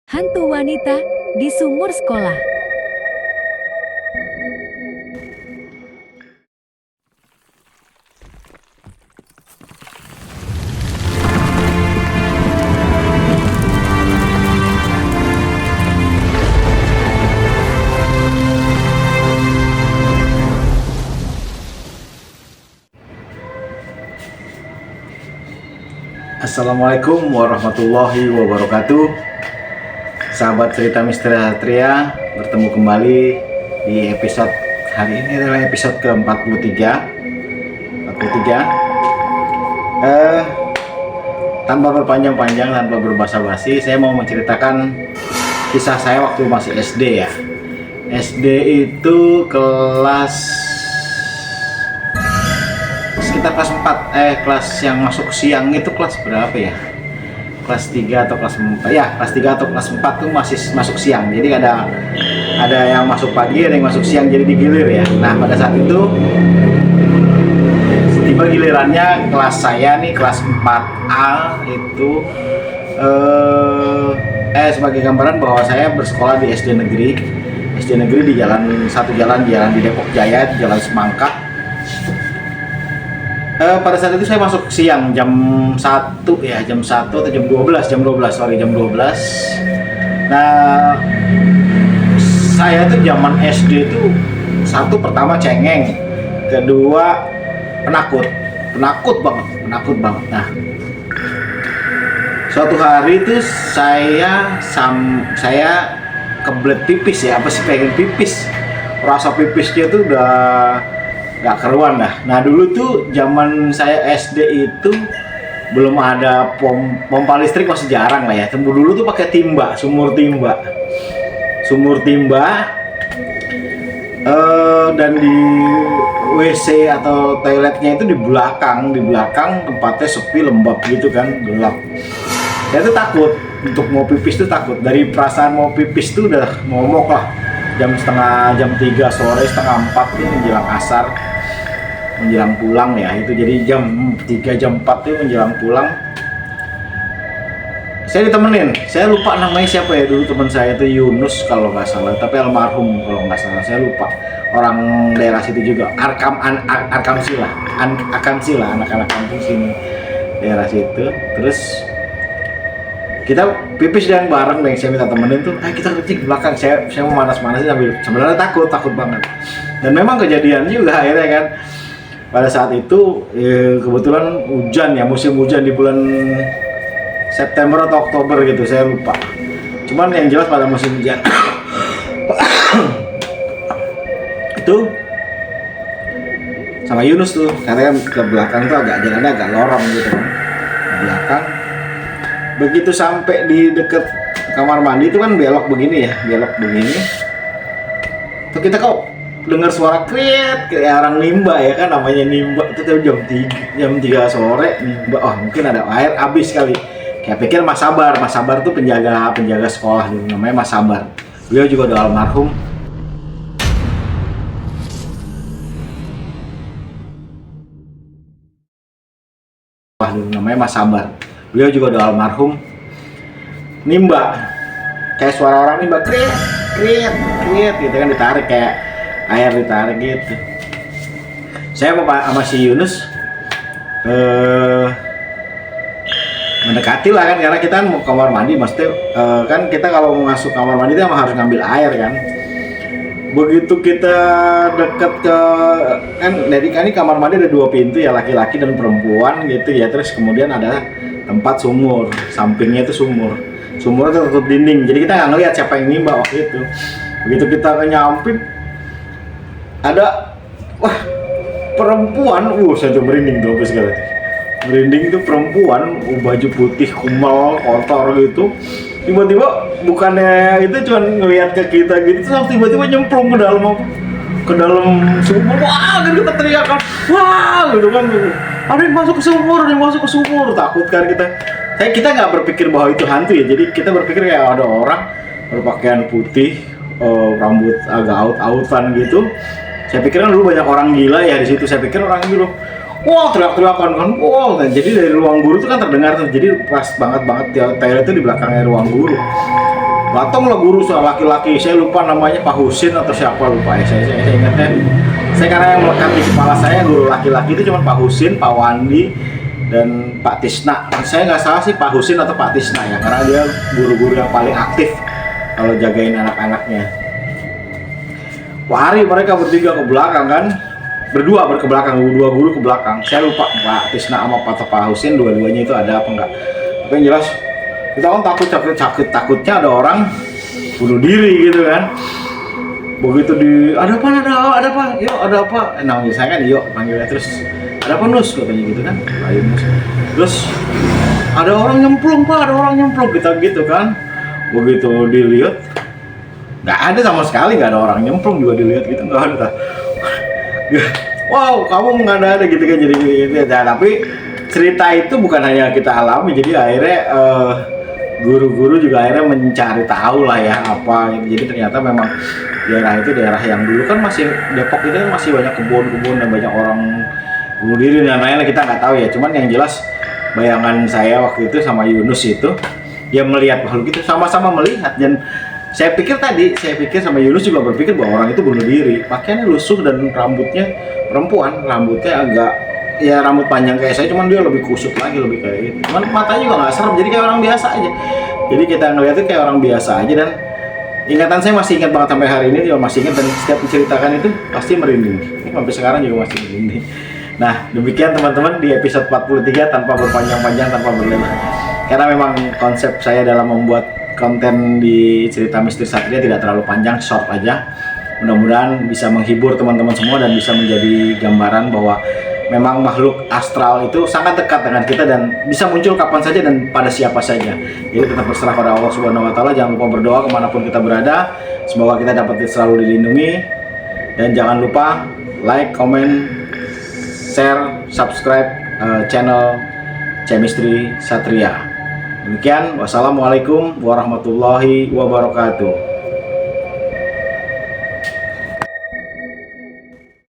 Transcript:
Hantu wanita di sumur sekolah. Assalamualaikum warahmatullahi wabarakatuh. Sahabat cerita Misteri Satria, bertemu kembali di episode hari ini adalah episode ke-43. 43. Tanpa berpanjang-panjang, tanpa berbasa-basi, saya mau menceritakan kisah saya waktu masih SD ya. SD itu sekitar kelas 4, kelas yang masuk siang itu kelas berapa ya? Kelas 3 atau kelas 4 ya, kelas 3 atau kelas 4 tuh masih masuk siang. Jadi ada yang masuk pagi, ada yang masuk siang, jadi digilir ya. Nah, pada saat itu tiba gilirannya kelas saya nih, kelas 4A itu sebagai gambaran bahwa saya bersekolah di SD negeri. SD negeri di jalan di Depok Jaya, di Jalan Semangka. Pada saat itu saya masuk siang jam 1 ya, jam 1 atau jam 12, jam 12. Nah, saya tuh zaman SD tuh satu pertama cengeng, kedua penakut banget. Nah, suatu hari tuh saya kebelet pipis ya, pengen pipis. Rasa pipisnya tuh udah gak keruan dah. Nah, dulu tuh zaman saya SD itu belum ada pompa listrik, masih jarang lah ya. Dulu tuh pakai timba, sumur timba. Dan di WC atau toiletnya itu di belakang tempatnya sepi, lembab gitu kan, gelap. Saya tuh takut untuk mau pipis tuh takut. Dari perasaan mau pipis tuh udah momok lah. Jam 3 sore, setengah 4 tuh menjelang asar, menjelang pulang ya. Itu jadi jam 3 jam 4 tuh menjelang pulang. Saya ditemenin, saya lupa namanya siapa ya dulu, teman saya itu Yunus kalau nggak salah, tapi almarhum kalau nggak salah, saya lupa. Orang daerah situ juga, Arkamsila, anak-anak kampung sini daerah situ. Terus kita pipis dan bareng nih, saya minta temenin tuh, kita kencing di belakang. Saya mau manas-manasin sambil sebenarnya takut banget. Dan memang kejadian juga akhirnya kan. Pada saat itu kebetulan hujan ya, musim hujan di bulan September atau Oktober gitu, saya lupa. Cuman yang jelas pada musim hujan itu sama Yunus tuh, karena kan ke belakang tuh jalannya agak lorong gitu kan, ke belakang. Begitu sampai di deket kamar mandi itu kan belok begini. Tuh kita kok dengar suara kriet kayak orang nimba ya kan, namanya nimba itu tuh jam 3 sore nimba. Oh, mungkin ada air habis kali. Kayak pikir Mas Sabar tuh penjaga sekolah gitu, namanya Mas Sabar. Beliau juga udah almarhum. Namanya Mas Sabar. Beliau juga udah almarhum. Nimba, kayak suara orang nimba, kriet gitu kan, ditarik kayak air ditarik gitu. Saya sama si Yunus mendekati lah kan, karena kita mau kamar mandi, maksudnya kan kita kalau mau masuk kamar mandi itu emang harus ngambil air kan. Begitu kita deket ke kan, dari kan ini kamar mandi ada 2 pintu ya, laki-laki dan perempuan gitu ya. Terus kemudian ada tempat sumur, sampingnya itu sumurnya tertutup dinding, jadi kita nggak ngelihat siapa yang nimba waktu itu. Begitu kita nyamping, ada perempuan, saya tuh merinding tuh habis sekali. Merinding itu perempuan, baju putih, kumal, kotor gitu. Tiba-tiba bukannya itu cuma ngelihat ke kita gitu, terus tiba-tiba nyemplung ke dalam sumur. Wah, kan kita teriakan, wah gitu kan, ada yang masuk ke sumur, takut kan kita. Kita nggak berpikir bahwa itu hantu ya, jadi kita berpikir kayak ada orang berpakaian putih, rambut agak out-outan gitu. Saya pikir kan dulu banyak orang gila ya di situ. Saya pikir orang gila, wah teriak-teriakan kan, wah. Nah, jadi dari ruang guru itu kan terdengar tuh. Jadi pas banget toilet itu di belakangnya ruang guru. Datang lah guru soal laki-laki, saya lupa namanya Pak Husin atau siapa, lupa ya, saya ingatnya. Saya karena yang melekat di kepala saya guru laki-laki itu cuma Pak Husin, Pak Wandi, dan Pak Tisna. Saya nggak salah sih Pak Husin atau Pak Tisna ya, karena dia guru-guru yang paling aktif kalau jagain anak-anaknya. Lari mereka bertiga ke belakang kan, berdua ke belakang, dua guru ke belakang. Saya lupa Pak Tisna sama Pak Husin dua-duanya itu ada apa enggak. Tapi yang jelas kita kan takutnya ada orang bunuh diri gitu kan. Begitu ada apa, yuk ada apa, namanya saya kan yuk panggilnya, terus ada apa Nus katanya gitu kan, ayo Nus, terus ada orang nyemplung Pak, ada orang nyemplung, kita gitu kan. Begitu dilihat nggak ada sama sekali, nggak ada orang nyemplung juga dilihat gitu, nggak ada. Wow, kamu nggak ada gitu kan, jadi gitu ya. Tapi cerita itu bukan hanya kita alami, jadi akhirnya guru-guru juga akhirnya mencari tahu lah ya apa. Jadi ternyata memang daerah itu daerah yang dulu kan masih Depok itu masih banyak kebun-kebun dan banyak orang bunuh diri dan lain-lain, kita nggak tahu ya. Cuman yang jelas bayangan saya waktu itu sama Yunus itu dia melihat makhluk itu, sama-sama melihat. Dan saya pikir sama Yunus juga berpikir bahwa orang itu bunuh diri, pakaiannya lusuh dan rambutnya perempuan, rambutnya agak ya rambut panjang kayak saya, cuman dia lebih kusut lagi, lebih kayak gitu. Cuman matanya juga nggak serem, jadi kayak orang biasa aja. Jadi kita ngeliatnya kayak orang biasa aja, dan ingatan saya masih ingat banget sampai hari ini, juga masih ingat, dan setiap menceritakan itu pasti merinding. Sampai sekarang juga masih merinding. Nah, demikian teman-teman di episode 43 tanpa berpanjang-panjang, tanpa berlebar. Karena memang konsep saya dalam membuat konten di cerita Misteri Satria tidak terlalu panjang, short aja. Mudah-mudahan bisa menghibur teman-teman semua dan bisa menjadi gambaran bahwa memang makhluk astral itu sangat dekat dengan kita dan bisa muncul kapan saja dan pada siapa saja. Jadi tetap berserah pada Allah Subhanahu Wa Taala. Jangan lupa berdoa kemanapun kita berada. Semoga kita dapat selalu dilindungi. Dan jangan lupa like, comment, share, subscribe channel Misteri Satria. Demikian, wassalamualaikum warahmatullahi wabarakatuh.